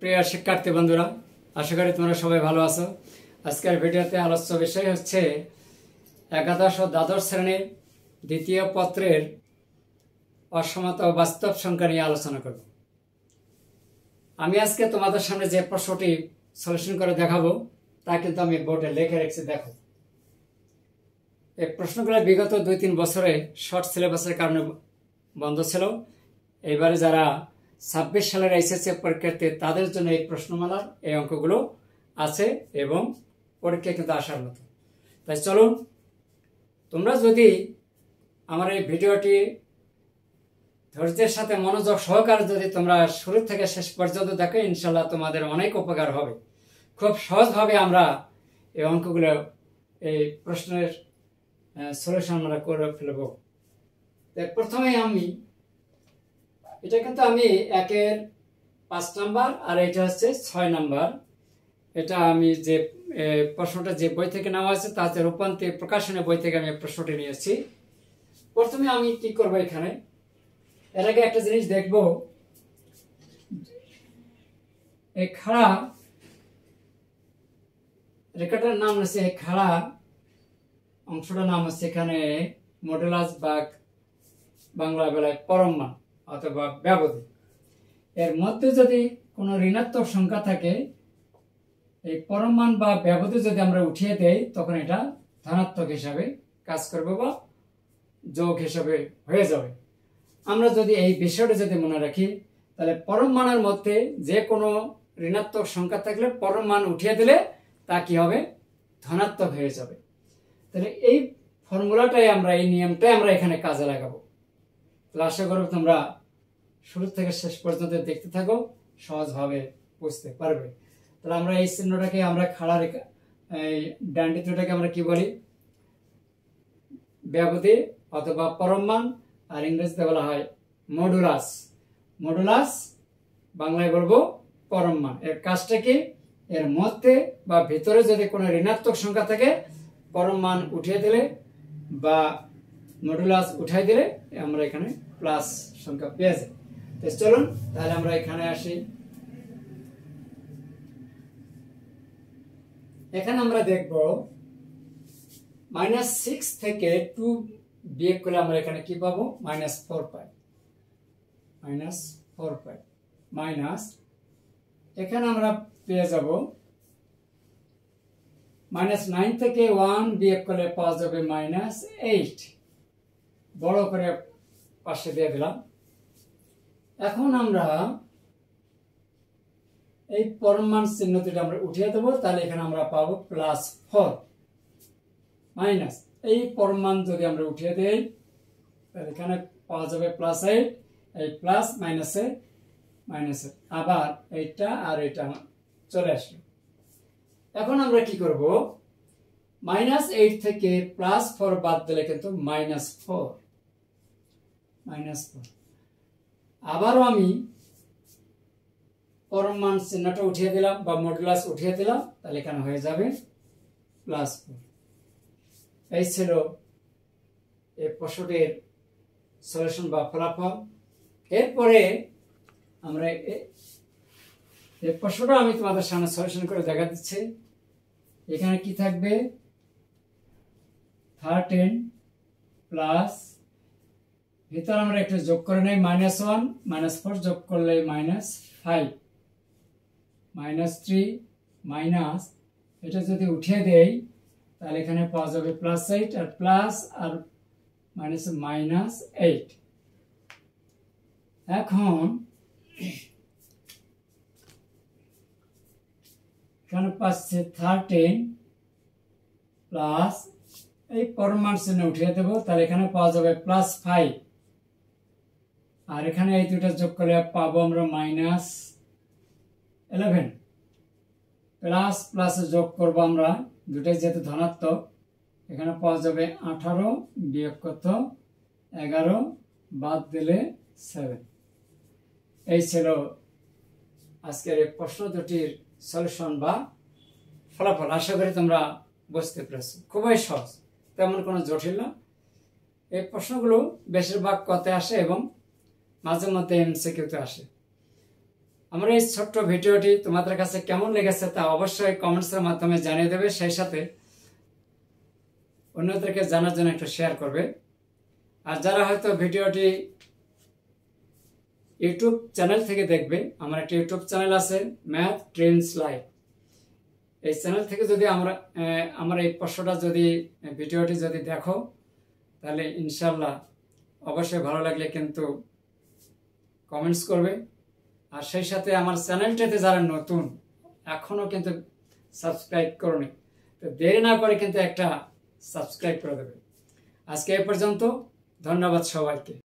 প্রিয় শিক্ষার্থী বন্ধুরা, আশা করি তোমরা সবাই ভালো আছো। আজকের ভিডিওতে আলোচ্য বিষয় হচ্ছে একাদশ ও দ্বাদশ শ্রেণীর দ্বিতীয় পত্রের অসমতা ও বাস্তব সংখ্যা নিয়ে আলোচনা করব। আমি আজকে তোমাদের সামনে যে প্রশ্নটি সলিউশন করে দেখাবো তা কিন্তু আমি বোর্ডে লিখে রেখেছি। দেখো, এই প্রশ্নগুলো বিগত 2-3 বছরে শর্ট সিলেবাসের কারণে বন্ধ ছিল। এইবারে যারা 26 সালের এইচএসসি পরীক্ষার্থী তাদের জন্য এই প্রশ্নমালার এই অঙ্কগুলো আছে এবং পরীক্ষায় কিন্তু আসার মতো। তাই চলুন, তোমরা যদি আমার এই ভিডিওটি ধৈর্যের সাথে মনোযোগ সহকারে যদি তোমরা শুরু থেকে শেষ পর্যন্ত দেখো, ইনশাল্লাহ তোমাদের অনেক উপকার হবে। খুব সহজভাবে আমরা এই অঙ্কগুলো, এই প্রশ্নের সলিউশন আমরা করে ফেলব। প্রথমে এটা কিন্তু আমি 1-এর 5 নাম্বার আর এটা হচ্ছে 6 নাম্বার। এটা আমি যে প্রশ্নটা যে বই থেকে নেওয়া আছে তাতে রূপান্তর প্রকাশনের বই থেকে আমি প্রশ্নটি নিয়েছি। প্রথমে আমি কি করব, এখানে এর আগে একটা জিনিস দেখব। এই খাড়া রেখাটার নাম হচ্ছে, এই খাড়া অংশটার নাম হচ্ছে এখানে মডুলাস বা বাংলা বেলায় পরম মান অথবা ব্যবধি। এর মধ্যে যদি কোনো ঋণাত্মক সংখ্যা থাকে, এই পরম মান বা ব্যবধি যদি আমরা উঠিয়ে দেই তখন এটা ধনাত্মক হিসাবে কাজ করবে বা যোগ হিসাবে হয়ে যাবে। আমরা যদি এই বিষয়টা যদি মনে রাখি, তাহলে পরম মানের মধ্যে যে কোনো ঋণাত্মক সংখ্যা থাকলে পরম মান উঠিয়ে দিলে তা কি হবে, ধনাত্মক হয়ে যাবে। তাহলে এই ফর্মুলাটাই আমরা, এই নিয়মটাই আমরা এখানে কাজে লাগাবো। তাহলে আশা করব তোমরা শুরু থেকে শেষ পর্যন্ত দেখতে থাকো, সহজভাবে বুঝতে পারবে। তাহলে আমরা এই চিহ্নটাকে আমরা খাড়া রেখা, এই ডান্ডিত্বটাকে আমরা কি বলি, ব্যবধি অথবা পরম মান, আর ইংরেজিতে বলা হয় মডুলাস। মডুলাস বাংলায় বলবো পরম মান। এর কাজটা কি, এর মধ্যে বা ভিতরে যদি কোনো ঋণাত্মক সংখ্যা থাকে পরম মান উঠিয়ে দিলে বা মডুলাস উঠাই দিলে আমরা এখানে প্লাস সংখ্যা পেয়ে যাই। তো চলুন তাহলে আমরা এখানে আসি। এখানে আমরা দেখব -6 থেকে 2 বিয়োগ করলে আমরা এখানে কি পাবো, -4 পাই। -4 পাই মাইনাস, এখানে আমরা পেয়ে যাব -9 থেকে 1 বিয়োগ করলে পাওয়া যাবে -8। বড় করে পাশে দিয়ে দিলাম। এখন আমরা এই পরম মান চিহ্নটি আমরা উঠিয়ে দেবো, তাহলে এখানে আমরা পাবো +4 মাইনাস এই পরম মান যদি আমরা উঠিয়ে দেই তাহলে এখানে পাওয়া যাবে +8। এই প্লাস মাইনাসে মাইনাসে আবার এইটা আর এটা চলে আসলো। এখন আমরা কি করব, -8 থেকে +4 বাদ দিলে কিন্তু -4। আবারও আমি পরম মান চিহ্নটা উঠিয়ে দিলাম বা মডুলাস উঠিয়ে দিলাম, তাহলে এখানে হয়ে যাবে +4। এই ছিল এই প্রশ্নটির সলিউশন বা ফলাফল। এরপরে আমরা এই প্রশ্নটা আমি তোমাদের সামনে সলিউশন করে দেখা দিচ্ছি। এখানে কি থাকবে, 13 প্লাস, ভিতরে আমরা একটু যোগ করে নেই, -1 -4 যোগ করলে -5 -3 মাইনাস, এটা যদি উঠিয়ে দেই তাহলে এখানে পাওয়া যাবে +8 আর প্লাস আর মাইনাস -8। এখন এখানে পাচ্ছে 13 প্লাস, এই পরম মান চিহ্ন উঠিয়ে দেবো, তাহলে এখানে পাওয়া যাবে +5 আর এখানে এই দুটো যোগ করলে পাবো আমরা -11। প্লাস প্লাসে যোগ করবো আমরা, দুটাই যেহেতু ধনাত্মক, এখানে পাওয়া যাবে 18 বিয়োগ কত 11 বাদ দিলে 7। এই ছিল আজকের এই প্রশ্ন দুটির সলিউশন বা ফলাফল। আশা করি তোমরা বুঝতে পেরেছো, খুবই সহজ, তেমন কোনো জটিল না। এই প্রশ্নগুলো বেশিরভাগ কতে আসে এবং মাঝে মধ্যে এমসিকিউতে আসে। আমার এই ছোট্ট ভিডিওটি তোমাদের কাছে কেমন লেগেছে তা অবশ্যই কমেন্টসের মাধ্যমে জানিয়ে দেবে, সেই সাথে অন্যদেরকে জানার জন্য একটু শেয়ার করবে। আর যারা হয়তো ভিডিওটি ইউটিউব চ্যানেল থেকে দেখবে, আমার একটা ইউটিউব চ্যানেল আছে ম্যাথ ট্রেন্ডস লাইভ। এই চ্যানেল থেকে যদি আমার এই প্রশ্নটা যদি ভিডিওটি যদি দেখো, তাহলে ইনশাল্লাহ অবশ্যই ভালো লাগলে কিন্তু কমেন্টস করবে। আর সেই সাথে আমার চ্যানেলটাতে যারা নতুন এখনও কিন্তু সাবস্ক্রাইব করোনি, তো দেরি না করে কিন্তু একটা সাবস্ক্রাইব করে দেবে। আজকে এ পর্যন্ত, ধন্যবাদ সবাইকে।